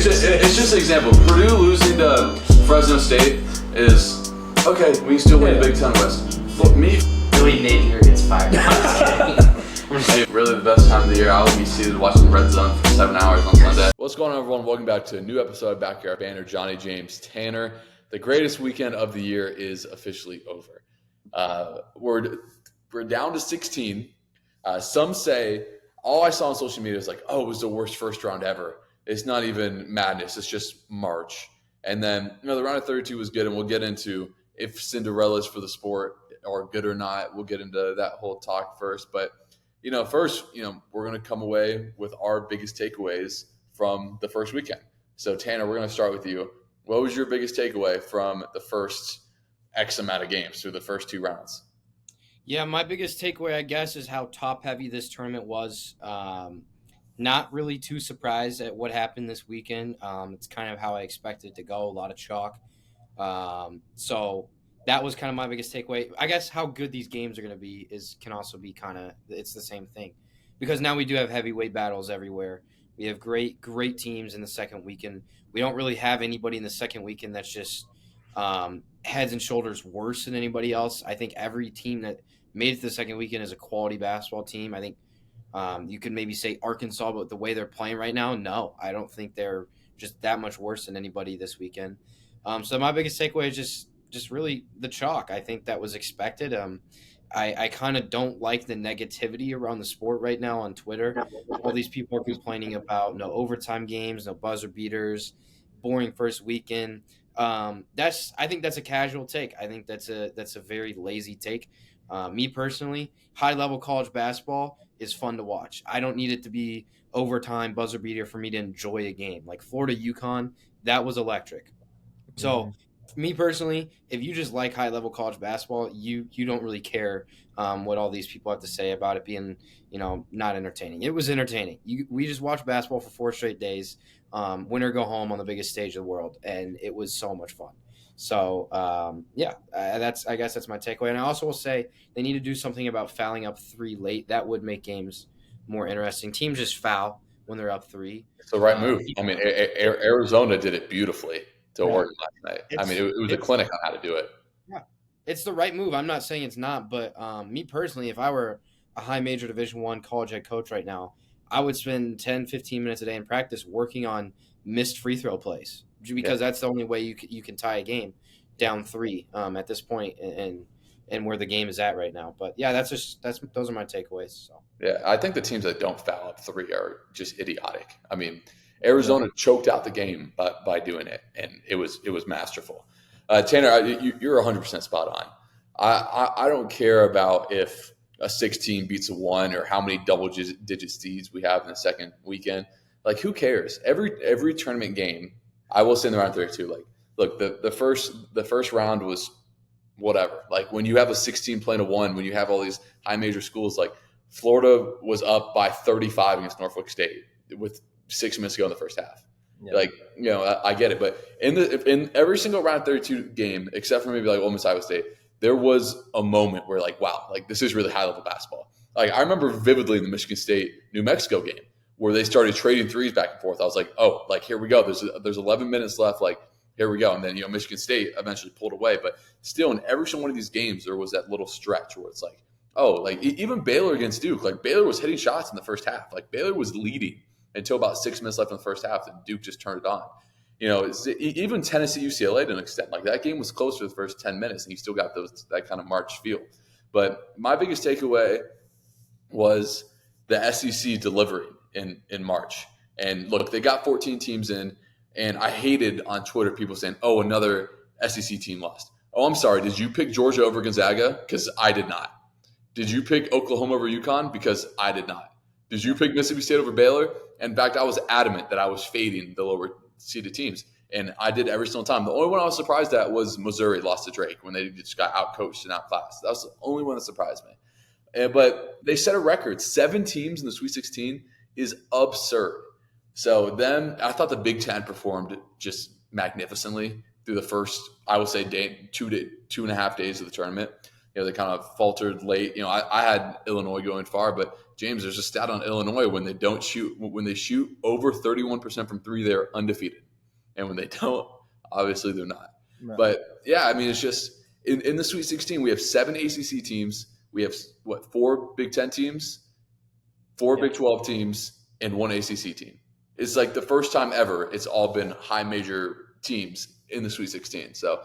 it's just an example. Purdue losing to Fresno State is okay. We can still win the Big Ten West. Me, Billy Napier gets fired. I'm just kidding. really the best time of the year. I will be seated watching the Red Zone for 7 hours on Sunday. What's going on, everyone? Welcome back to a new episode of Back Here at Banter. Johnny, James, Tanner. The greatest weekend of the year is officially over. We're down to 16. Some say, all I saw on social media was like, oh, it was the worst first round ever. It's not even madness. It's just March. And then, the round of 32 was good, and we'll get into if Cinderella's for the sport or good or not. We'll get into that whole talk first. But, first, we're going to come away with our biggest takeaways from the first weekend. So, Tanner, we're going to start with you. What was your biggest takeaway from the first X amount of games through the first two rounds? Yeah, my biggest takeaway, I guess, is how top-heavy this tournament was. Not really too surprised at what happened this weekend. It's kind of how I expected it to go, a lot of chalk. So that was kind of my biggest takeaway. I guess how good these games are going to be can also be it's the same thing. Because now we do have heavyweight battles everywhere. We have great teams in the second weekend. We don't really have anybody in the second weekend that's just heads and shoulders worse than anybody else. I think every team that made it to the second weekend is a quality basketball team. I think you could maybe say Arkansas, but the way they're playing right now, no. I don't think they're just that much worse than anybody this weekend. So my biggest takeaway is just really the chalk. I think that was expected. I kind of don't like the negativity around the sport right now on Twitter. All these people are complaining about no overtime games, no buzzer beaters, boring first weekend. I think that's a casual take. I think that's a very lazy take. Me personally, high-level college basketball is fun to watch. I don't need it to be overtime buzzer beater for me to enjoy a game. Like Florida UConn, that was electric. So, me personally, if you just like high-level college basketball, you don't really care what all these people have to say about it being, not entertaining. It was entertaining. We just watched basketball for 4 straight days, win or go home on the biggest stage of the world, and it was so much fun. So, I guess that's my takeaway. And I also will say they need to do something about fouling up 3 late. That would make games more interesting. Teams just foul when they're up 3. It's the right move. I mean, Arizona did it beautifully to Oregon last night. It was a clinic on how to do it. Yeah, it's the right move. I'm not saying it's not, but me personally, if I were a high major Division I college head coach right now, I would spend 10, 15 minutes a day in practice working on missed free throw plays because that's the only way you can tie a game down 3 at this point and where the game is at right now. But yeah, those are my takeaways. So yeah, I think the teams that don't foul up 3 are just idiotic. I mean, Arizona choked out the game by doing it, and it was masterful. Tanner, you're 100% spot on. I don't care about if a 16 beats a 1 or how many double-digit seeds we have in the second weekend. Like, who cares? Every tournament game, I will say in the round 32, like, look, the first round was whatever. Like, when you have a 16 playing a 1, when you have all these high major schools, like Florida was up by 35 against Norfolk State with 6 minutes to go in the first half. Yeah. Like, I get it. But in every single round 32 game, except for maybe like Ole Miss Iowa State, there was a moment where like, wow, like this is really high level basketball. Like, I remember vividly in the Michigan State New Mexico game where they started trading threes back and forth. I was like, oh, like here we go. There's 11 minutes left. Like, here we go. And then, Michigan State eventually pulled away. But still, in every single one of these games, there was that little stretch where it's like, oh, like even Baylor against Duke, like Baylor was hitting shots in the first half. Like Baylor was leading until about 6 minutes left in the first half, and Duke just turned it on. Even Tennessee UCLA to an extent, like that game was close for the first 10 minutes, and you still got that kind of March feel. But my biggest takeaway was the SEC delivering in March. And look, they got 14 teams in, and I hated on Twitter people saying, oh, another SEC team lost. Oh, I'm sorry. Did you pick Georgia over Gonzaga? Because I did not. Did you pick Oklahoma over UConn? Because I did not. Did you pick Mississippi State over Baylor? In fact, I was adamant that I was fading the lower seeded teams, and I did every single time. The only one I was surprised at was Missouri lost to Drake when they just got outcoached and outclassed. That was the only one that surprised me. But they set a record. 7 teams in the Sweet 16 is absurd. So then I thought the Big Ten performed just magnificently through the first, I would say, 2 to 2.5 days of the tournament. They kind of faltered late. I had Illinois going far, but James, there's a stat on Illinois when they shoot over 31% from three, they're undefeated, and when they don't, obviously they're not. No. But yeah, I mean, it's just in the Sweet 16, we have 7 ACC teams, we have 4 Big Ten teams, 4 Big 12 teams, and 1 ACC team. It's like the first time ever it's all been high major teams in the Sweet 16. So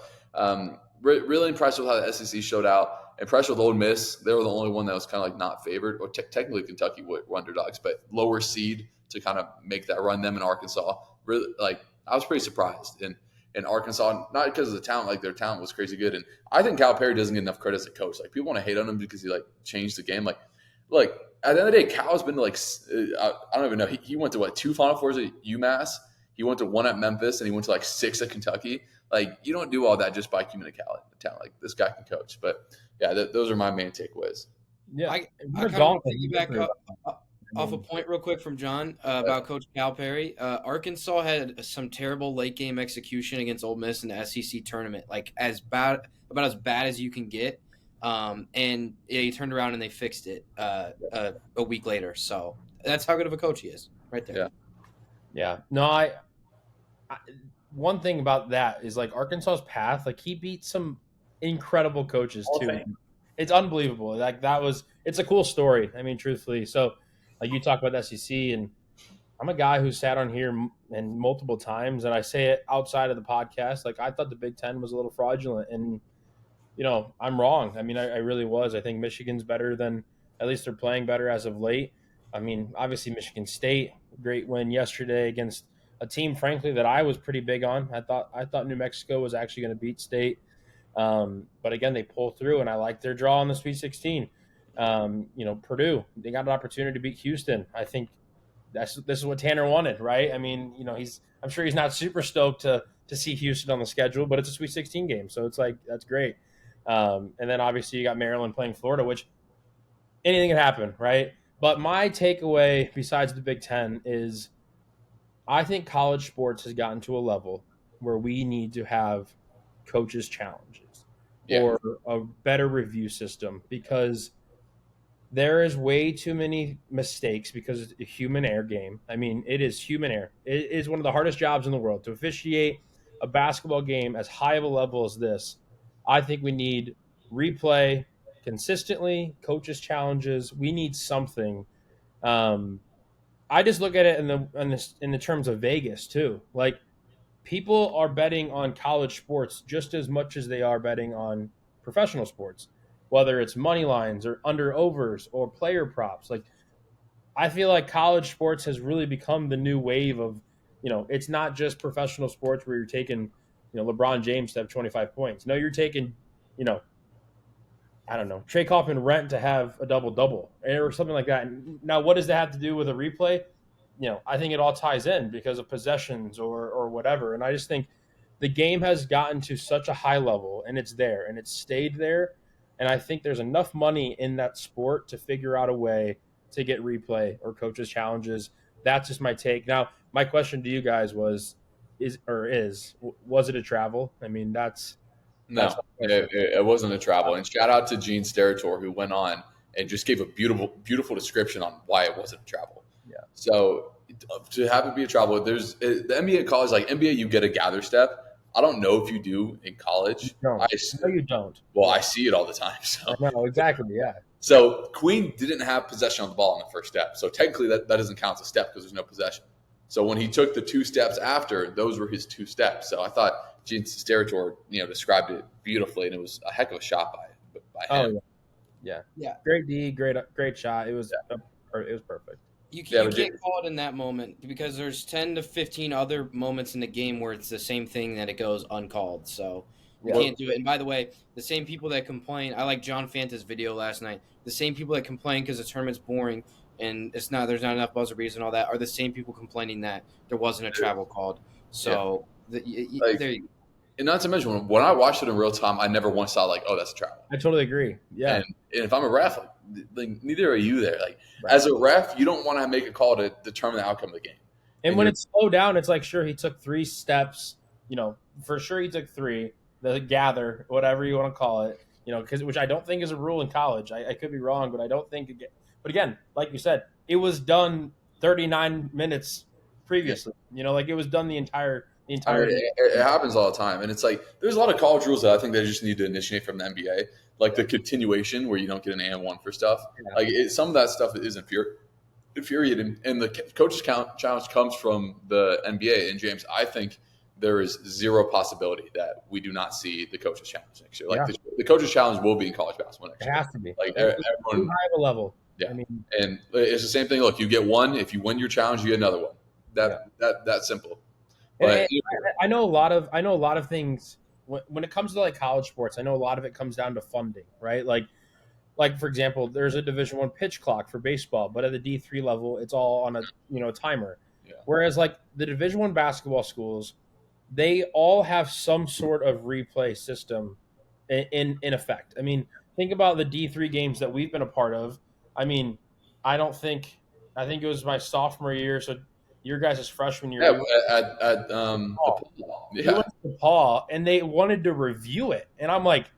really impressed with how the SEC showed out. Impressed with Ole Miss. They were the only one that was kind of like not favored, or technically Kentucky were underdogs, but lower seed to kind of make that run. Them in Arkansas, really, like, I was pretty surprised in Arkansas, not because of the talent, like their talent was crazy good. And I think Calipari doesn't get enough credit as a coach. Like, people want to hate on him because he like changed the game. Like at the end of the day, Cal's been to like I don't even know. He went to 2 Final Fours at UMass. He went to 1 at Memphis, and he went to like 6 at Kentucky. Like, you don't do all that just by communicality. Talent. Like, this guy can coach. But yeah, those are my main takeaways. Yeah, I kind of want to piggyback off a point real quick from John about Coach Calipari. Arkansas had some terrible late game execution against Ole Miss in the SEC tournament, like about as bad as you can get. And he turned around and they fixed it a week later. So that's how good of a coach he is, right there. Yeah. No, I one thing about that is, like, Arkansas's path. Like, he beat some incredible coaches too. It's unbelievable. Like, it's a cool story. I mean, truthfully. So, like, you talk about the SEC, and I'm a guy who sat on here and multiple times, and I say it outside of the podcast. Like, I thought the Big Ten was a little fraudulent, and I'm wrong. I mean, I really was. I think Michigan's better than, at least they're playing better as of late. I mean, obviously Michigan State, great win yesterday against a team, frankly, that I was pretty big on. I thought New Mexico was actually going to beat State. But again, they pull through, and I like their draw in the Sweet 16. Purdue, they got an opportunity to beat Houston. I think this is what Tanner wanted, right? I mean, I'm sure he's not super stoked to see Houston on the schedule, but it's a Sweet 16 game, so it's like, that's great. And then obviously you got Maryland playing Florida, which anything can happen, right? But my takeaway, besides the Big Ten, is I think college sports has gotten to a level where we need to have coaches' challenges or a better review system, because there is way too many mistakes because it's a human error game. I mean, it is human error. It is one of the hardest jobs in the world to officiate a basketball game as high of a level as this. I think we need replay consistently, coaches' challenges. We need something. I just look at it in the terms of Vegas too. Like, people are betting on college sports just as much as they are betting on professional sports, whether it's money lines or under overs or player props. Like, I feel like college sports has really become the new wave of, it's not just professional sports where you're taking, LeBron James to have 25 points. No, you're taking, I don't know, Trey Kaufman Rent to have a double-double or something like that. Now, what does that have to do with a replay? I think it all ties in because of possessions or whatever. And I just think the game has gotten to such a high level, and it's there, and it's stayed there. And I think there's enough money in that sport to figure out a way to get replay or coaches' challenges. That's just my take. Now, my question to you guys was it a travel? I mean, No, it wasn't a travel. And shout out to Gene Steratore, who went on and just gave a beautiful description on why it wasn't a travel. Yeah. So to have it be a travel, there's the NBA college, like NBA, you get a gather step. I don't know if you do in college. No, you don't. Well, I see it all the time. So no, exactly, yeah. So Queen didn't have possession on the ball in the first step. So technically that doesn't count as a step because there's no possession. So when he took the 2 steps after, those were his 2 steps. So I thought Gene Steratore, described it beautifully, and it was a heck of a shot by him. Oh yeah. Great D, great shot. It was perfect. You can't call it in that moment because there's 10 to 15 other moments in the game where it's the same thing that it goes uncalled. So you can't do it. And by the way, the same people that complain, I like John Fanta's video last night. The same people that complain because the tournament's boring and there's not enough buzzer beaters and all that are the same people complaining that there wasn't a travel called. So there you go. And not to mention, when I watched it in real time, I never once saw that's a travel. I totally agree. Yeah. And if I'm a ref, like neither are you there. Like, as a ref, you don't want to make a call to determine the outcome of the game. And when it's slowed down, it's like, sure, he took 3 steps. For sure he took 3. The gather, whatever you want to call it. which I don't think is a rule in college. I could be wrong, but I don't think. But again, like you said, it was done 39 minutes previously. Like it was done the entire I mean, game. it happens all the time, and it's like there's a lot of college rules that I think they just need to initiate from the NBA, like the continuation where you don't get an and one for stuff. Yeah. Like some of that stuff is infuriating, and the coaches challenge comes from the NBA. And James, I think there is zero possibility that we do not see the coaches challenge next year. Like the coaches challenge will be in college basketball next It year. has to be. Like It's everyone, too high of a level. yeah. I mean, And it's the same thing. Look, you get one. If you win your challenge, you get another one. That's simple. But I know a lot of things when it comes to like college sports. I know a lot of it comes down to funding, right? Like for example, there's a Division One pitch clock for baseball, but at the D3 level, it's all on a timer. Yeah. Whereas like the Division One basketball schools, they all have some sort of replay system in effect. I mean, think about the D3 games that we've been a part of. I mean, I think it was my sophomore year, so your guys' freshman year. at We went to Paul, and they wanted to review it, and I'm like,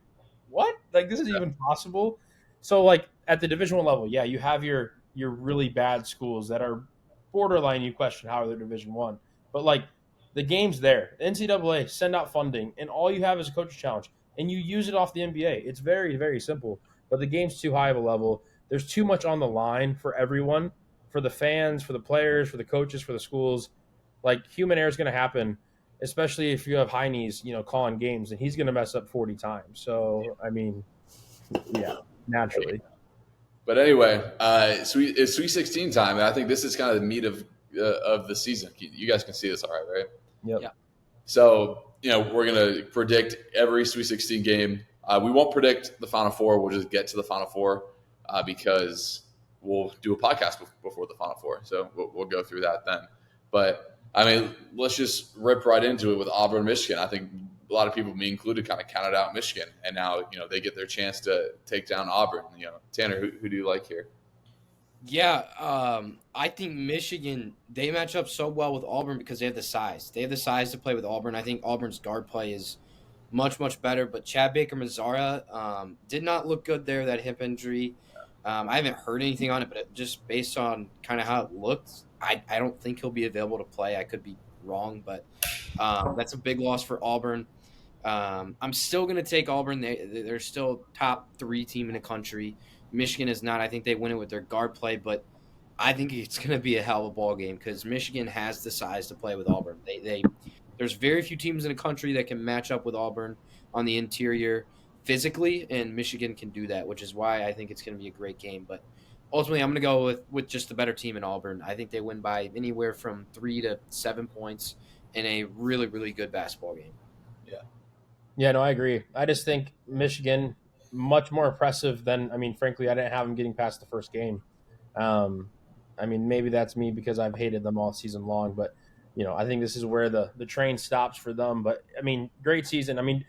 what? Like this is even possible? So like at the Division One level, yeah, you have your really bad schools that are borderline. You question how they're Division One, but like the game's there. The NCAA send out funding, and all you have is a coach's challenge, and you use it off the NBA. It's very very simple, but the game's too high of a level. There's too much on the line for everyone, for the fans, for the players, for the coaches, for the schools. Like human error is going to happen, especially if you have high knees, calling games, and he's going to mess up 40 times. So, I mean, yeah, naturally. But anyway, it's Sweet 16 time, and I think this is kind of the meat of the season. You guys can see this all right? Yep. Yeah. So, we're going to predict every Sweet 16 game. We won't predict the Final Four. We'll just get to the Final Four because we'll do a podcast before the Final Four. So we'll go through that then. But, I mean, let's just rip right into it with Auburn, Michigan. I think a lot of people, me included, kind of counted out Michigan. And now, they get their chance to take down Auburn. Tanner, who do you like here? Yeah, I think Michigan, they match up so well with Auburn because they have the size. They have the size to play with Auburn. I think Auburn's guard play is much, much better. But Chad Baker-Mazara did not look good there, that hip injury. I haven't heard anything on it, but just based on kind of how it looked, I don't think he'll be available to play. I could be wrong, but that's a big loss for Auburn. I'm still going to take Auburn. They're still top 3 team in the country. Michigan is not. I think they win it with their guard play, but I think it's going to be a hell of a ball game because Michigan has the size to play with Auburn. There's very few teams in the country that can match up with Auburn on the interior physically, and Michigan can do that, which is why I think it's going to be a great game. But ultimately, I'm going to go with just the better team in Auburn. I think they win by anywhere from 3 to 7 points in a really, really good basketball game. Yeah, no, I agree. I just think Michigan much more impressive than. I mean, frankly, I didn't have them getting past the first game. I mean, maybe that's me because I've hated them all season long, but I think this is where the train stops for them. But I mean, great season. I mean,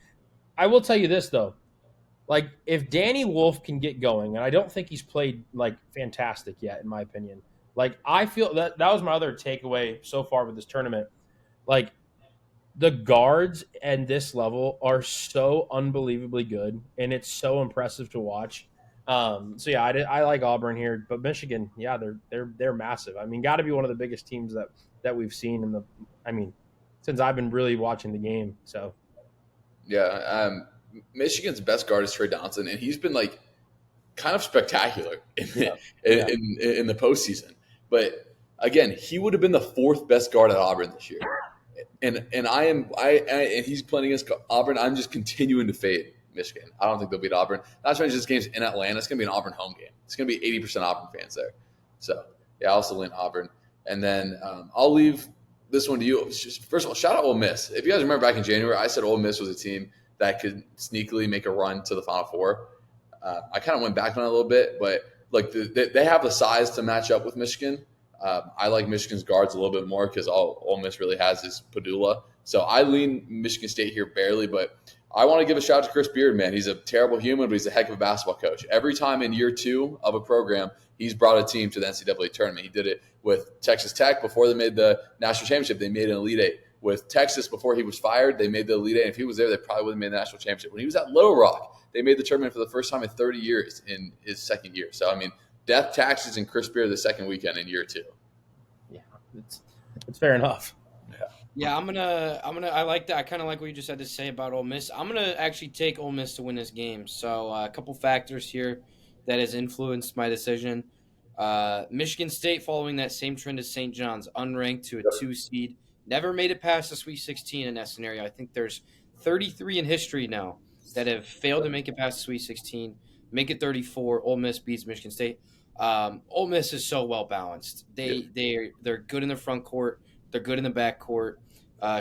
I will tell you this though, like if Danny Wolf can get going, and I don't think he's played like fantastic yet, in my opinion. Like I feel that was my other takeaway so far with this tournament. Like the guards at this level are so unbelievably good, and it's so impressive to watch. So yeah, I like Auburn here, but Michigan, yeah, they're massive. I mean, got to be one of the biggest teams that we've seen in the. I mean, since I've been really watching the game. So yeah, Michigan's best guard is Trey Donaldson, and he's been like kind of spectacular in the postseason. But again, he would have been the 4th best guard at Auburn this year. And and he's playing against Auburn. I'm just continuing to fade Michigan. I don't think they'll beat Auburn. Not to mention this game's in Atlanta. It's going to be an Auburn home game. It's going to be 80% Auburn fans there. So yeah, I also lean Auburn. And then I'll leave this one to you. First of all, shout out Ole Miss. If you guys remember back in January, I said Ole Miss was a team that could sneakily make a run to the Final Four. I kind of went back on it a little bit, but like they have the size to match up with Michigan. I like Michigan's guards a little bit more because all Ole Miss really has is Padula. So I lean Michigan State here barely, but I want to give a shout out to Chris Beard, man. He's a terrible human, but he's a heck of a basketball coach. Every time in year 2 of a program, he's brought a team to the NCAA tournament. He did it with Texas Tech before they made the national championship. They made an Elite Eight. with Texas before he was fired. They made the Elite Eight. If he was there, they probably would have made the national championship. When he was at Little Rock, they made the tournament for the first time in 30 years in his second year. So, I mean, death, taxes, and Chris Beer the second weekend in year 2. Yeah, it's fair enough. Yeah, I like that. I kind of like what you just had to say about Ole Miss. I'm gonna actually take Ole Miss to win this game. So a couple factors here that has influenced my decision. Michigan State following that same trend as St. John's, unranked to a 2 seed, never made it past the Sweet 16 in that scenario. I think there's 33 in history now that have failed to make it past the Sweet 16. Make it 34. Ole Miss beats Michigan State. Ole Miss is so well balanced. They're good in the front court. They're good in the back court.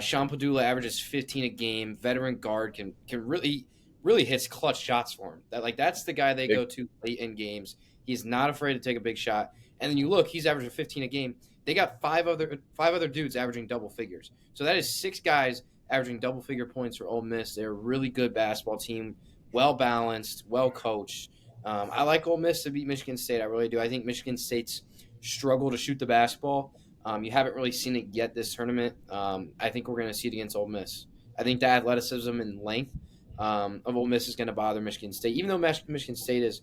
Sean Padula averages 15 a game. Veteran guard can really hits clutch shots for him. That's the guy they go to late in games. He's not afraid to take a big shot. And then you look, he's averaging 15 a game. They got five other dudes averaging double figures. So that is 6 guys averaging double figure points for Ole Miss. They're a really good basketball team, well balanced, well coached. I like Ole Miss to beat Michigan State. I really do. I think Michigan State's struggle to shoot the basketball. You haven't really seen it yet this tournament. I think we're going to see it against Ole Miss. I think the athleticism and length of Ole Miss is going to bother Michigan State. Even though Michigan State is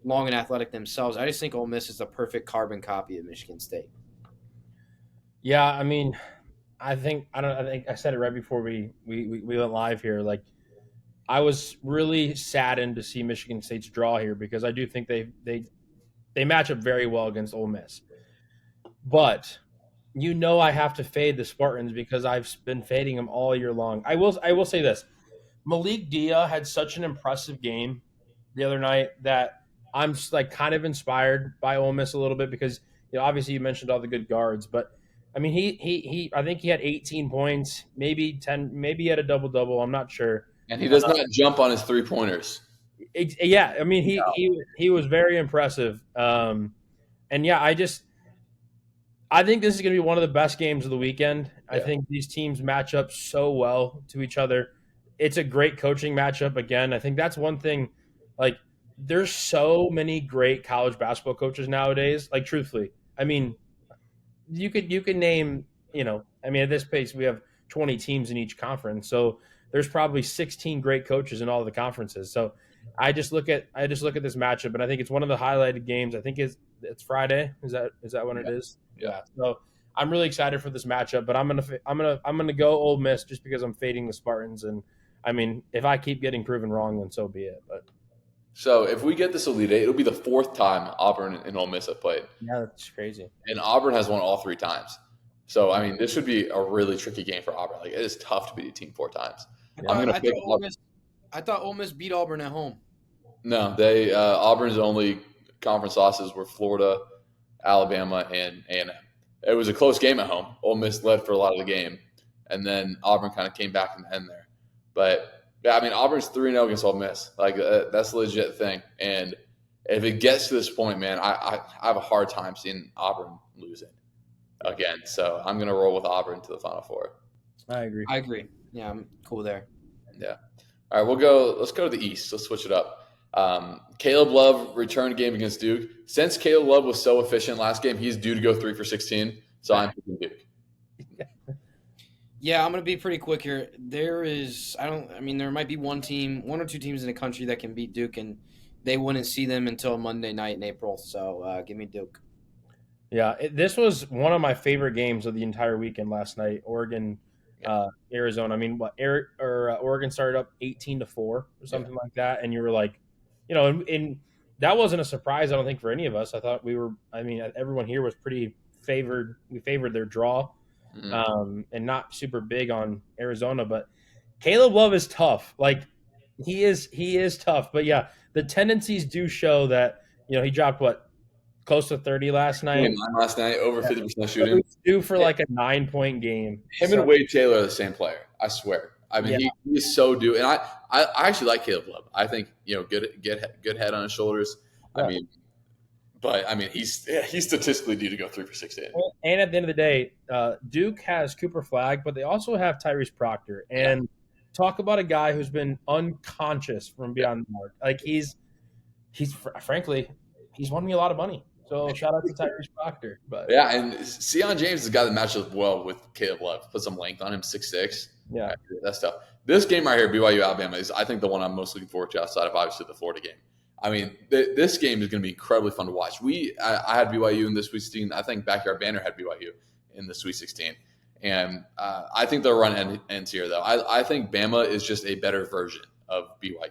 long and athletic themselves, I just think Ole Miss is the perfect carbon copy of Michigan State. Yeah, I mean, I think I said it right before we went live here. Like, I was really saddened to see Michigan State's draw here because I do think they match up very well against Ole Miss. But I have to fade the Spartans because I've been fading them all year long. I will say this. Malik Dia had such an impressive game the other night that I'm like kind of inspired by Ole Miss a little bit because obviously you mentioned all the good guards, but I mean he I think he had 18 points, maybe 10, maybe he had a double. I'm not sure. And he does not jump on his 3-pointers. Yeah, I mean he was very impressive. And yeah, I think this is going to be one of the best games of the weekend. Yeah. I think these teams match up so well to each other. It's a great coaching matchup. Again, I think that's one thing. Like, there's so many great college basketball coaches nowadays. Like, truthfully, I mean, you could name, I mean, at this pace, we have 20 teams in each conference. So there's probably 16 great coaches in all of the conferences. So I just look at this matchup, and I think it's one of the highlighted games. I think it's Friday. Is that when it is? Yeah. So I'm really excited for this matchup, but I'm gonna go Ole Miss just because I'm fading the Spartans, and I mean, if I keep getting proven wrong, then so be it. But so if we get this Elite Eight, it'll be the 4th time Auburn and Ole Miss have played. Yeah, that's crazy. And Auburn has won all 3 times. So I mean, this should be a really tricky game for Auburn. Like, it is tough to beat a team 4 times. Yeah. I thought Ole Miss beat Auburn at home. No, Auburn's only conference losses were Florida, Alabama, and A&M. It was a close game at home. Ole Miss led for a lot of the game, and then Auburn kind of came back in the end there. But yeah, I mean, Auburn's 3-0 against Ole Miss. Like, that's a legit thing. And if it gets to this point, man, I have a hard time seeing Auburn losing again. So I'm gonna roll with Auburn to the Final Four. I agree. Yeah, I'm cool there. Yeah. All right, let's go to the East. Let's switch it up. Caleb Love returned game against Duke. Since Caleb Love was so efficient last game, he's due to go 3 for 16. So I'm picking Duke. Yeah, I'm going to be pretty quick here. There might be one or two teams in the country that can beat Duke, and they wouldn't see them until Monday night in April. So give me Duke. Yeah, this was one of my favorite games of the entire weekend last night. Oregon, Arizona. I mean, Oregon started up 18-4 or something like that, and you were like, and that wasn't a surprise, I don't think, for any of us. I thought everyone here was pretty favored. We favored their draw, and not super big on Arizona. But Caleb Love is tough. Like, he is tough. But yeah, the tendencies do show that he dropped close to 30 last night. Over 50% shooting. Due for like a 9-point game. Him and Wade Taylor are the same player. I swear. I mean, he is so due, and I actually like Caleb Love. I think good head on his shoulders. Yeah. I mean, he's statistically due to go 3 for 16. And at the end of the day, Duke has Cooper Flagg, but they also have Tyrese Proctor. And talk about a guy who's been unconscious from beyond the mark. Like, he's frankly, he's won me a lot of money. So shout out to Tyrese doctor, but Yeah, and Sion James is a guy that matches up well with Caleb Love. Put some length on him, 6'6". yeah. That stuff. This game right here, BYU Alabama, is I think the one I'm most looking forward to outside of obviously the Florida game. I mean, this game is going to be incredibly fun to watch. I had BYU in the Sweet 16. I think Backyard Banter had BYU in the Sweet 16, and I think they'll run ends here though. I think Bama is just a better version of BYU.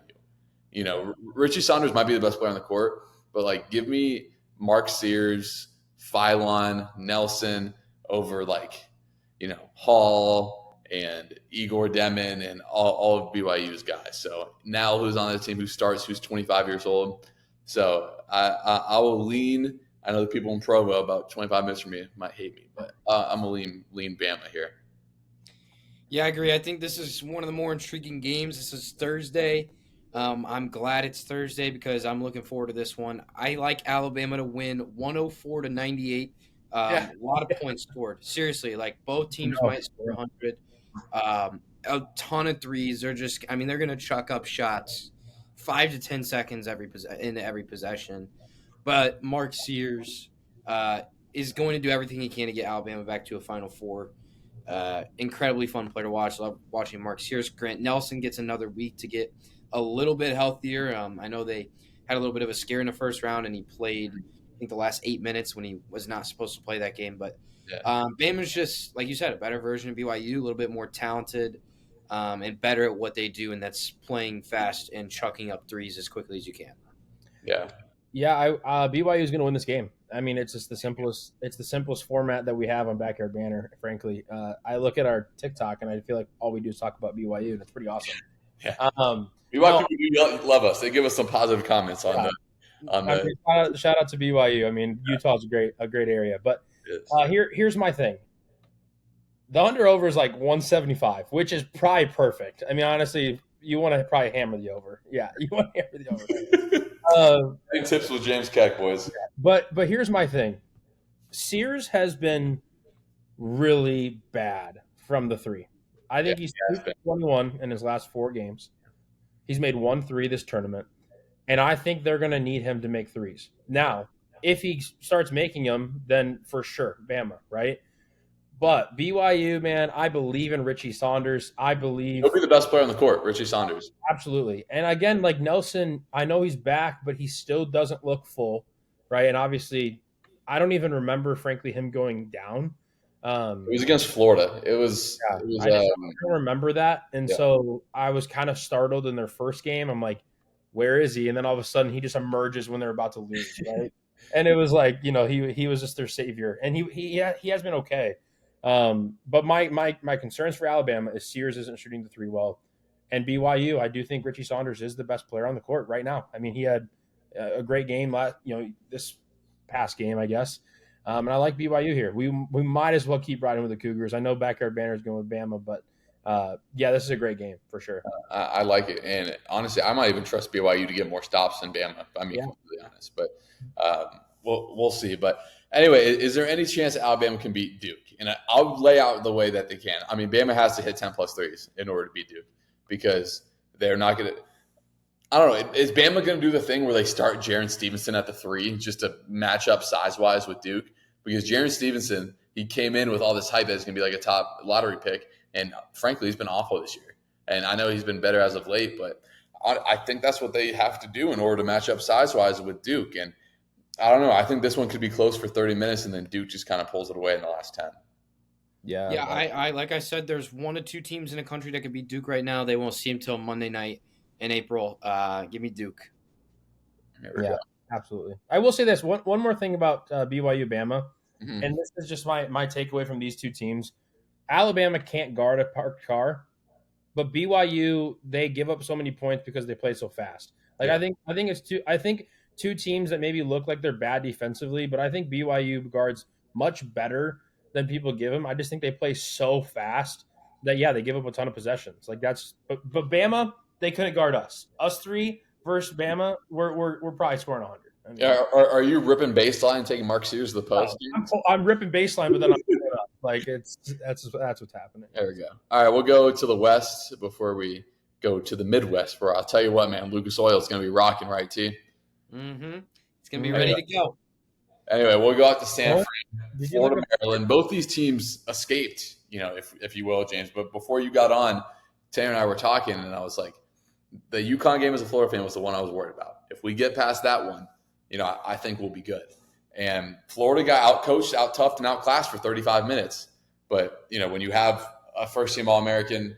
You know, Richie Saunders might be the best player on the court, but like, give me Mark Sears, Phylon, Nelson over like, Hall and Igor Demon and all of BYU's guys. So now who's on the team who starts, who's 25 years old. So I will lean. I know the people in Provo about 25 minutes from me might hate me, but I'm going to lean Bama here. Yeah, I agree. I think this is one of the more intriguing games. This is Thursday. I'm glad it's Thursday because I'm looking forward to this one. I like Alabama to win 104-98. A lot of points scored. Seriously, like both teams might score 100. A ton of threes. They're going to chuck up shots 5 to 10 seconds into every possession. But Mark Sears is going to do everything he can to get Alabama back to a Final Four. Incredibly fun player to watch. Love watching Mark Sears. Grant Nelson gets another week to get a little bit healthier. I know they had a little bit of a scare in the first round, and he played, I think, the last 8 minutes when he was not supposed to play that game. But Bama's just, like you said, a better version of BYU, a little bit more talented and better at what they do, and that's playing fast and chucking up threes as quickly as you can. Yeah. Yeah, BYU is going to win this game. I mean, it's just the simplest. It's the simplest format that we have on Backyard Banter. Frankly, I look at our TikTok and I feel like all we do is talk about BYU, and it's pretty awesome. Yeah. BYU people love us. They give us some positive comments on the. Shout out to BYU. I mean, Utah's a great area. But here's my thing. The under-over is like 175, which is probably perfect. I mean, honestly, you want to probably hammer the over. Yeah, you want to hammer the over. Big tips with James Keck, boys. But here's my thing. Sears has been really bad from the three. I think he's 21 in his last 4 games. He's made 1 3 this tournament, and I think they're going to need him to make threes. Now, if he starts making them, then for sure, Bama, right? But BYU, man, I believe in Richie Saunders. I believe he'll be the best player on the court, Richie Saunders. Absolutely. And again, like Nelson, I know he's back, but he still doesn't look full, right? And obviously, I don't even remember, frankly, him going down. It was against Florida. I don't remember that. And so I was kind of startled in their first game. I'm like, where is he? And then all of a sudden, he just emerges when they're about to lose, right? And it was like, he was just their savior. And he has been okay. But my concerns for Alabama is Sears isn't shooting the three well, and BYU, I do think Richie Saunders is the best player on the court right now. I mean, he had a great game this past game, I guess. And I like BYU here. We might as well keep riding with the Cougars. I know Backyard Banter is going with Bama, but this is a great game for sure. I like it, and honestly, I might even trust BYU to get more stops than Bama. I mean, to be honest, but we'll see. But anyway, is there any chance Alabama can beat Duke? And I'll lay out the way that they can. I mean, Bama has to hit 10-plus threes in order to beat Duke because they're not going to – I don't know. Is Bama going to do the thing where they start Jaren Stevenson at the 3 just to match up size-wise with Duke? Because Jaren Stevenson, he came in with all this hype that he's going to be like a top lottery pick, and frankly, he's been awful this year. And I know he's been better as of late, but I think that's what they have to do in order to match up size-wise with Duke. And I don't know. I think this one could be close for 30 minutes, and then Duke just kind of pulls it away in the last 10. Yeah. I like I said, there's 1 to 2 teams in the country that could beat Duke right now. They won't see him till Monday night in April. Give me Duke. Yeah, absolutely. I will say this one more thing about BYU Bama, and this is just my takeaway from these 2 teams. Alabama can't guard a parked car, but BYU, they give up so many points because they play so fast. Like I think it's two teams that maybe look like they're bad defensively, but I think BYU guards much better than people give them. I just think they play so fast that they give up a ton of possessions. Like but Bama, they couldn't guard us. Us 3 versus Bama, we're probably scoring 100. I mean, are you ripping baseline and taking Mark Sears to the post? I'm ripping baseline, but then I'm putting it up. Like that's what's happening. There we go. All right, we'll go to the West before we go to the Midwest. Where I'll tell you what, man, Lucas Oil is going to be rocking, right, T? Mm-hmm. It's going to be ready to go. Anyway, we'll go out to San Oh, Fran, did you look Florida, at? Maryland. Both these teams escaped, if you will, James. But before you got on, Tanner and I were talking, and I was like, the UConn game as a Florida fan was the one I was worried about. If we get past that one, I think we'll be good. And Florida got out-coached, out-toughed, and outclassed for 35 minutes. But, when you have a first-team All-American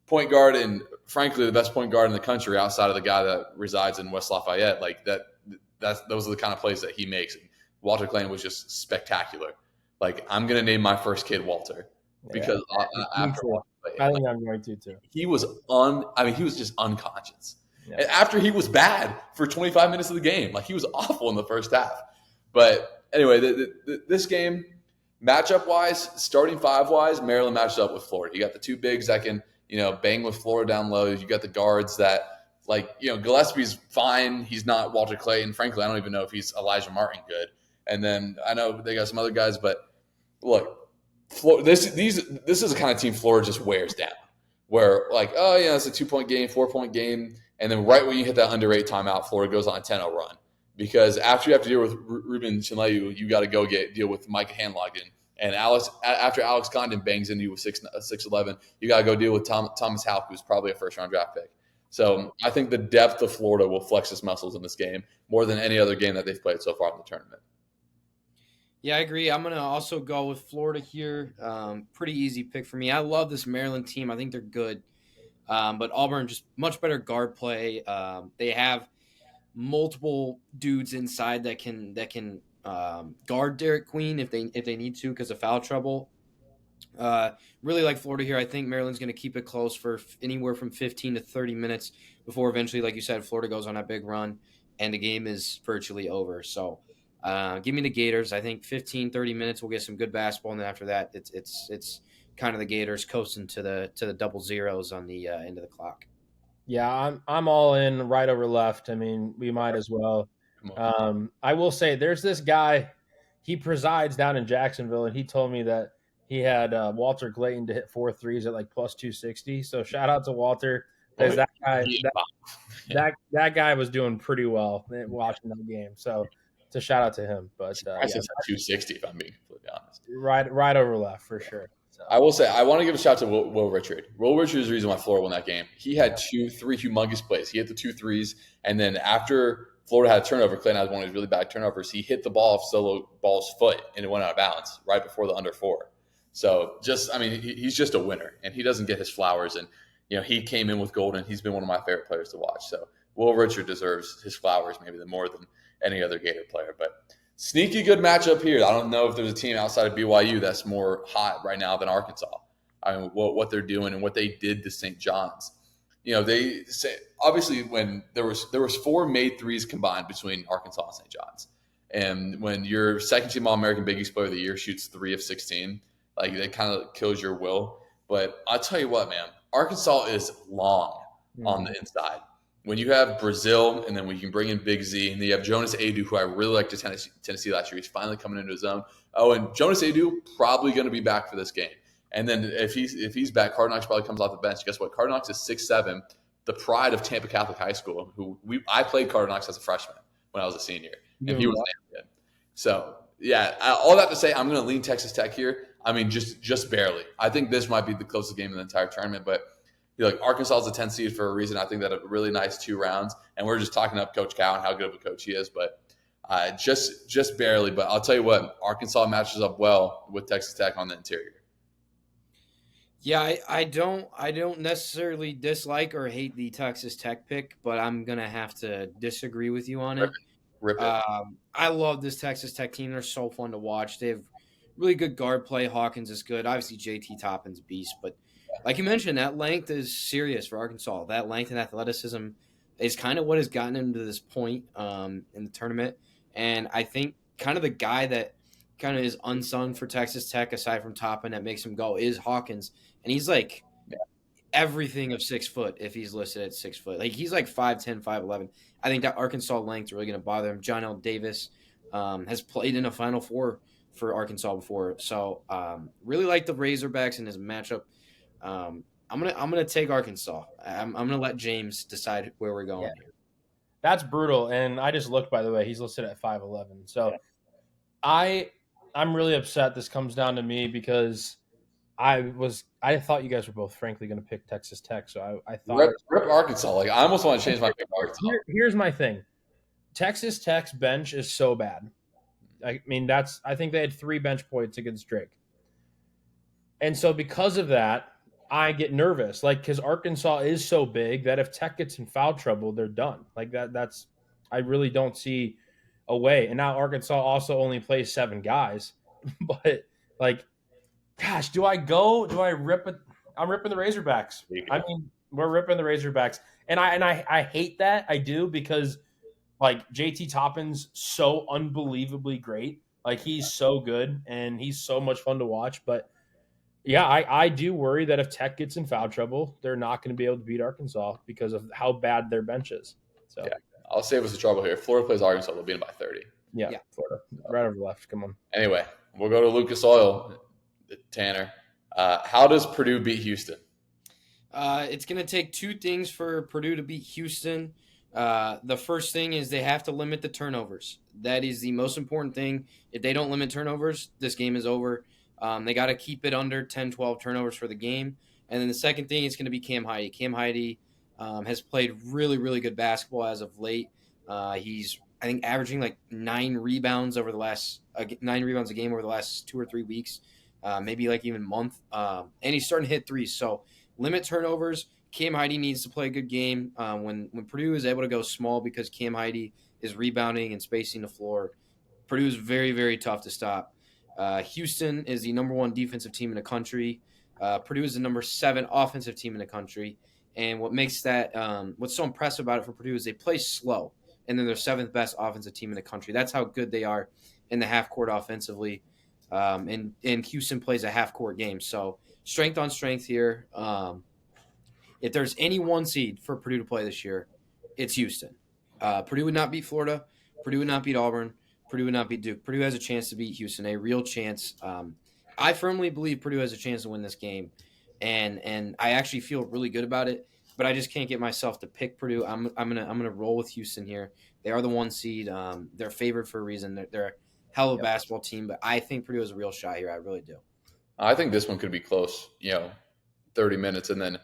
point guard and, frankly, the best point guard in the country outside of the guy that resides in West Lafayette, like those are the kind of plays that he makes. And Walter Clayton was just spectacular. Like, I'm going to name my first kid Walter because after Walter Clayton, I think I'm going to too. he was he was just unconscious. Yeah. And after he was bad for 25 minutes of the game, like he was awful in the first half. But anyway, this game, matchup wise, starting five wise, Maryland matched up with Florida. You got the two bigs that can, bang with Florida down low. You got the guards that, Gillespie's fine. He's not Walter Clayton. Frankly, I don't even know if he's Elijah Martin good. And then I know they got some other guys, but look, this is the kind of team Florida just wears down. Where it's a 2-point game, 4-point game, and then right when you hit that under 8 timeout, Florida goes on a 10-0 run. Because after you have to deal with Ruben Chinleyu, you got to go deal with Micah Handlogden. And after Alex Condon bangs into you with 6'11", you got to go deal with Thomas Houck, who's probably a first-round draft pick. So I think the depth of Florida will flex his muscles in this game more than any other game that they've played so far in the tournament. Yeah, I agree. I'm going to also go with Florida here. Pretty easy pick for me. I love this Maryland team. I think they're good. But Auburn, just much better guard play. They have multiple dudes inside that can guard Derek Queen if they need to because of foul trouble. Really like Florida here. I think Maryland's going to keep it close for anywhere from 15 to 30 minutes before eventually, like you said, Florida goes on a big run and the game is virtually over. So give me the Gators. I think 15, 30 minutes we'll get some good basketball, and then after that, it's kind of the Gators coasting to the double zeros on the end of the clock. Yeah, I'm all in right over left. I mean, we might as well. I will say there's this guy, he presides down in Jacksonville, and he told me that he had Walter Clayton to hit 4 threes at like plus 260. So shout out to Walter because that guy was doing pretty well watching that game. So it's a shout out to him. But I said 260 if I'm being completely honest. Right over left for sure. So. I will say I want to give a shout out to Will Richard. Will Richard is the reason why Florida won that game. He had 2-3 humongous plays. He hit the 2 threes, and then after Florida had a turnover, Clayton had one of his really bad turnovers. He hit the ball off Solo Ball's foot, and it went out of bounds right before the under 4. So he's just a winner, and he doesn't get his flowers. And he came in with gold, and he's been one of my favorite players to watch. So Will Richard deserves his flowers maybe more than any other Gator player. But sneaky good matchup here. I don't know if there's a team outside of BYU that's more hot right now than Arkansas. I mean, what they're doing and what they did to St. John's. They say obviously when there was 4 made threes combined between Arkansas and St. John's, and when your second team All-American Big East Player of the Year shoots 3 of 16, like that kind of kills your will. But I'll tell you what, man, Arkansas is long on the inside. When you have Brazil, and then when you can bring in Big Z, and then you have Jonas Adu, who I really liked to Tennessee last year. He's finally coming into his own. Oh, and Jonas Adu probably going to be back for this game. And then if he's back, Cardnox probably comes off the bench. Guess what? Cardnox is 6'7", the pride of Tampa Catholic High School. I played Cardnox as a freshman when I was a senior, and he was damn good. So yeah, all that to say, I'm going to lean Texas Tech here. I mean, just barely. I think this might be the closest game in the entire tournament, but. Arkansas is a 10 seed for a reason. I think that a really nice 2 rounds, and we're just talking up Coach Cal and how good of a coach he is, but just barely. But I'll tell you what, Arkansas matches up well with Texas Tech on the interior. Yeah, I don't necessarily dislike or hate the Texas Tech pick, but I'm gonna have to disagree with you on it. Rip it. I love this Texas Tech team. They're so fun to watch. They have really good guard play. Hawkins is good. Obviously, JT Toppin's beast, but like you mentioned, that length is serious for Arkansas. That length and athleticism is kind of what has gotten them to this point in the tournament. And I think kind of the guy that kind of is unsung for Texas Tech, aside from Toppin, that makes him go, is Hawkins. And he's like everything of 6 foot if he's listed at 6 foot. Like he's like 5'10", 5'11". I think that Arkansas length is really going to bother him. John L. Davis has played in a Final Four for Arkansas before. So really like the Razorbacks in his matchup. I'm gonna take Arkansas. I'm gonna let James decide where we're going here. That's brutal. And I just looked, by the way, he's listed at 5'11". So I'm really upset this comes down to me because I thought you guys were both frankly going to pick Texas Tech, so I thought Rip Arkansas. Like I almost want to change my pick to Arkansas. here's my thing. Texas Tech's bench is so bad. I mean, I think they had 3 bench points against Drake. And so because of that, I get nervous. Like, because Arkansas is so big that if Tech gets in foul trouble, they're done. Like that's I really don't see a way. And now Arkansas also only plays 7 guys. But like, gosh, do I go? Do I rip it? I'm ripping the Razorbacks. I mean, we're ripping the Razorbacks. And I hate that. I do because like JT Toppin's so unbelievably great. Like he's so good and he's so much fun to watch. But yeah, I do worry that if Tech gets in foul trouble, they're not going to be able to beat Arkansas because of how bad their bench is. So Yeah, I'll save us the trouble here. If Florida plays Arkansas, they'll beat them by 30. yeah. Florida, right over left. Come on. Anyway, we'll go to Lucas Oil, Tanner. How does Purdue beat Houston? It's going to take 2 things for Purdue to beat Houston. The first thing is they have to limit the turnovers. That is the most important thing. If they don't limit turnovers, this game is over. They got to keep it under 10, 12 turnovers for the game. And then the second thing is going to be Cam Heide. Cam Heide has played really, really good basketball as of late. He's, I think, averaging like 9 rebounds over the last 9 rebounds a game over the last 2 or 3 weeks, maybe like even month. And he's starting to hit threes. So limit turnovers. Cam Heide needs to play a good game. When Purdue is able to go small because Cam Heide is rebounding and spacing the floor, Purdue is very, very tough to stop. Houston is the number 1 defensive team in the country. Purdue is the number 7 offensive team in the country. And what makes that what's so impressive about it for Purdue is they play slow, and then they're 7th best offensive team in the country. That's how good they are in the half court offensively. And Houston plays a half court game, so strength on strength here. If there's any 1 seed for Purdue to play this year, it's Houston. Purdue would not beat Florida. Purdue would not beat Auburn. Purdue would not beat Duke. Purdue has a chance to beat Houston, a real chance. I firmly believe Purdue has a chance to win this game, and I actually feel really good about it. But I just can't get myself to pick Purdue. I'm gonna roll with Houston here. They are the 1 seed. They're favored for a reason. They're a hell of a basketball team, but I think Purdue has a real shot here. I really do. I think this one could be close. 30 minutes, and then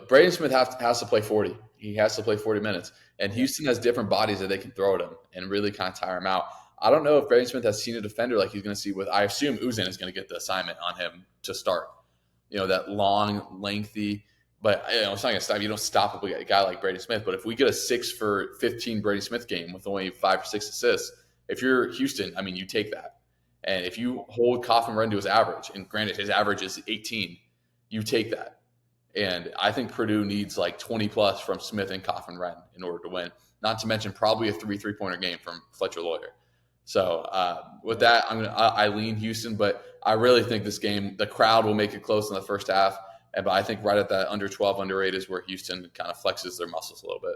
Braden Smith has to play 40. He has to play 40 minutes, and Houston has different bodies that they can throw at him and really kind of tire him out. I don't know if Braden Smith has seen a defender like he's going to see with. I assume Uzan is going to get the assignment on him to start. That long, lengthy, but it's not going to stop. You don't stop a guy like Braden Smith. But if we get a 6 for 15 Braden Smith game with only 5 or 6 assists, if you're Houston, I mean, you take that. And if you hold Coffin Wren to his average, and granted his average is 18, you take that. And I think Purdue needs like 20 plus from Smith and Coffin Wren in order to win. Not to mention probably a 3 3-pointer game from Fletcher Lawyer. So with that, I lean Houston, but I really think this game, the crowd will make it close in the first half. But I think right at that under 12, under 8 is where Houston kind of flexes their muscles a little bit.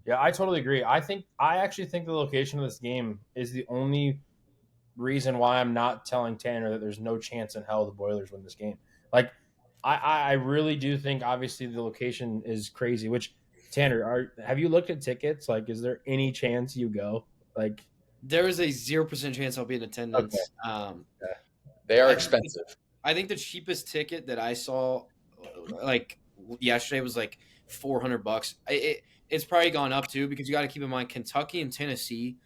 Yeah, I totally agree. I actually think the location of this game is the only reason why I'm not telling Tanner that there's no chance in hell the Boilers win this game. Like, I really do think obviously the location is crazy. Which Tanner, have you looked at tickets? Like, is there any chance you go? Like, there is a 0% chance I'll be in attendance. Okay. They are expensive. I think the cheapest ticket that I saw, like yesterday, was like $400. It's probably gone up too, because you got to keep in mind Kentucky and Tennessee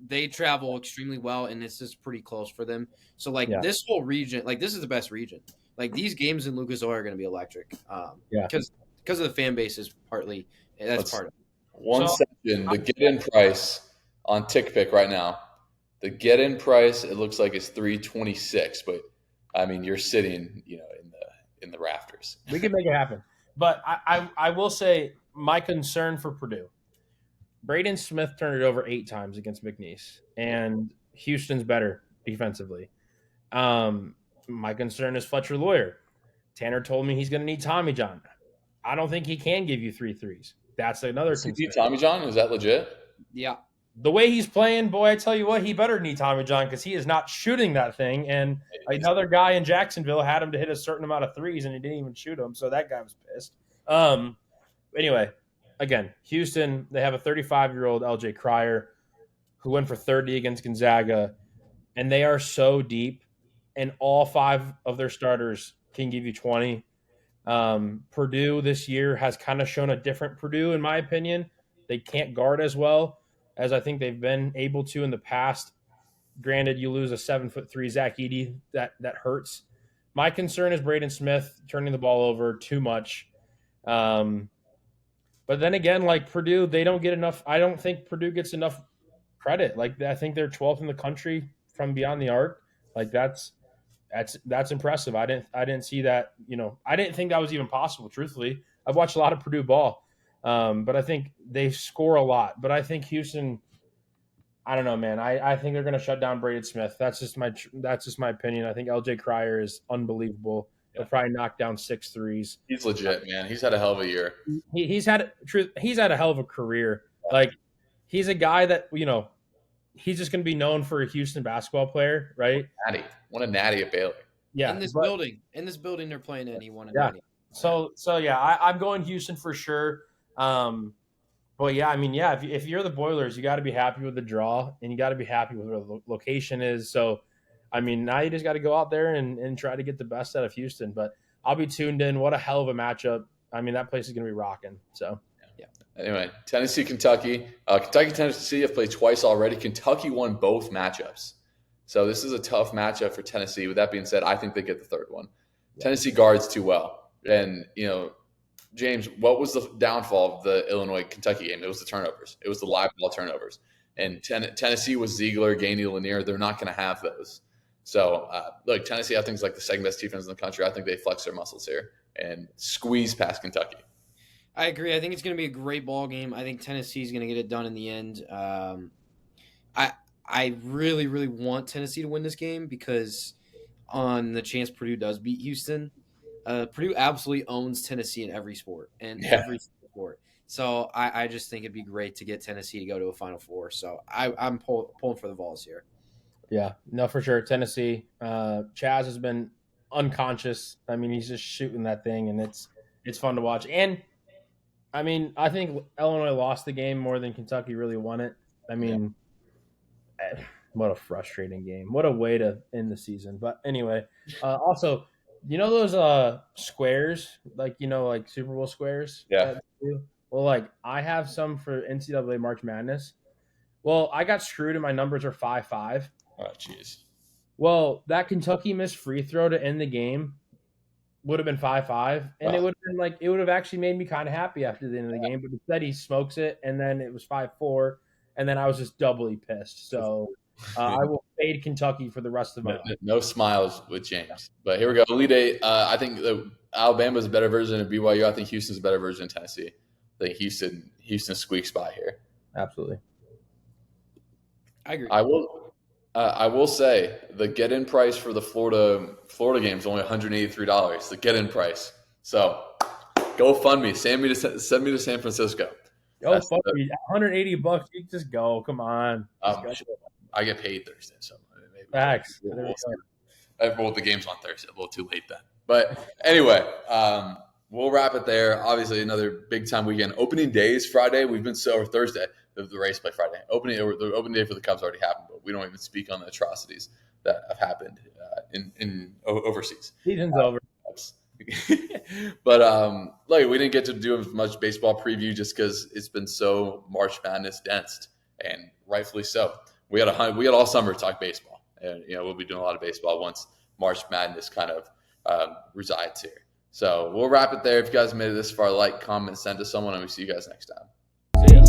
they travel extremely well, and this is pretty close for them. So this whole region, this is the best region. Like these games in Lucas Oil are going to be electric. Because of the fan bases partly. That's part of it. One second, the get-in price on TickPick right now. The get-in price, it looks like it's $326, but I mean you're sitting, in the rafters. We can make it happen. But I will say my concern for Purdue. Braden Smith turned it over 8 times against McNeese, and Houston's better defensively. My concern is Fletcher Lawyer. Tanner told me he's going to need Tommy John. I don't think he can give you 3 threes. That's another concern. Tommy John? Is that legit? Yeah. The way he's playing, boy, I tell you what, he better need Tommy John because he is not shooting that thing. And another guy in Jacksonville had him to hit a certain amount of threes, and he didn't even shoot them, so that guy was pissed. Anyway, again, Houston, they have a 35-year-old LJ Cryer who went for 30 against Gonzaga, and they are so deep, and all 5 of their starters can give you 20. Purdue this year has kind of shown a different Purdue, in my opinion. They can't guard as well as I think they've been able to in the past. Granted, you lose a 7'3" Zach Edey, that hurts. My concern is Braden Smith turning the ball over too much. But then again, like Purdue, they don't get enough. I don't think Purdue gets enough credit. Like I think they're 12th in the country from beyond the arc. Like that's impressive. I didn't see that. I didn't think that was even possible. Truthfully, I've watched a lot of Purdue ball, but I think they score a lot. But I think Houston. I don't know, man. I think they're going to shut down Braden Smith. That's just my opinion. I think LJ Cryer is unbelievable. He'll probably knock down 6 threes. He's legit, man. He's had a hell of a year. He's had a hell of a career. Like he's a guy that he's just going to be known for a Houston basketball player, right? Won a natty at Baylor. Yeah, in this building they're playing in, he won a natty. So yeah, I'm going Houston for sure. But yeah, I mean, yeah, if you're the Boilers, you got to be happy with the draw, and you got to be happy with where the location is. So, I mean, now you just got to go out there and try to get the best out of Houston. But I'll be tuned in. What a hell of a matchup. I mean, that place is going to be rocking. So, yeah. Anyway, Tennessee, Kentucky. Kentucky, Tennessee have played twice already. Kentucky won both matchups. So this is a tough matchup for Tennessee. With that being said, I think they get the third one. Yeah. Tennessee guards too well. And, James, what was the downfall of the Illinois-Kentucky game? It was the turnovers. It was the live ball turnovers. And Tennessee was Ziegler, Gainey, Lanier. They're not going to have those. So, look, Tennessee, I think, is like the second-best defense in the country. I think they flex their muscles here and squeeze past Kentucky. I agree. I think it's going to be a great ball game. I think Tennessee's going to get it done in the end. I really, really want Tennessee to win this game because on the chance Purdue does beat Houston – Purdue absolutely owns Tennessee in every sport every sport. So I just think it'd be great to get Tennessee to go to a Final Four. So I'm pulling for the Vols here. Yeah, no, for sure. Tennessee. Chaz has been unconscious. I mean, he's just shooting that thing, and it's fun to watch. And I mean, I think Illinois lost the game more than Kentucky really won it. I mean, what a frustrating game. What a way to end the season. But anyway, also. Those squares, like Super Bowl squares? Yeah. Well, like I have some for NCAA March Madness. Well, I got screwed and my numbers are 5-5. Oh, jeez. Well, that Kentucky missed free throw to end the game would have been 5-5, and it would have been it would have actually made me kind of happy after the end of the game. But instead, he smokes it, and then it was 5-4, and then I was just doubly pissed. So. I will fade Kentucky for the rest of my life. No smiles with James. But here we go. Elite Eight. I think Alabama is a better version of BYU. I think Houston's a better version of Tennessee. I think Houston squeaks by here. Absolutely. I agree. I will say the get-in price for the Florida game is only $183. The get-in price. So go fund me. Send me to San Francisco. Go fund me. $180. You just go. Come on. I get paid Thursday, so maybe. Facts. Well, the game's on Thursday. A little too late then. But anyway, we'll wrap it there. Obviously, another big-time weekend. Opening day is Friday. Or Thursday. The race play Friday. The opening day for the Cubs already happened, but we don't even speak on the atrocities that have happened in overseas. Season's over. But we didn't get to do as much baseball preview just because it's been so March Madness dense, and rightfully so. We had all summer to talk baseball, and we'll be doing a lot of baseball once March Madness kind of resides here. So we'll wrap it there. If you guys made it this far, like, comment, send to someone, and we'll see you guys next time. See ya.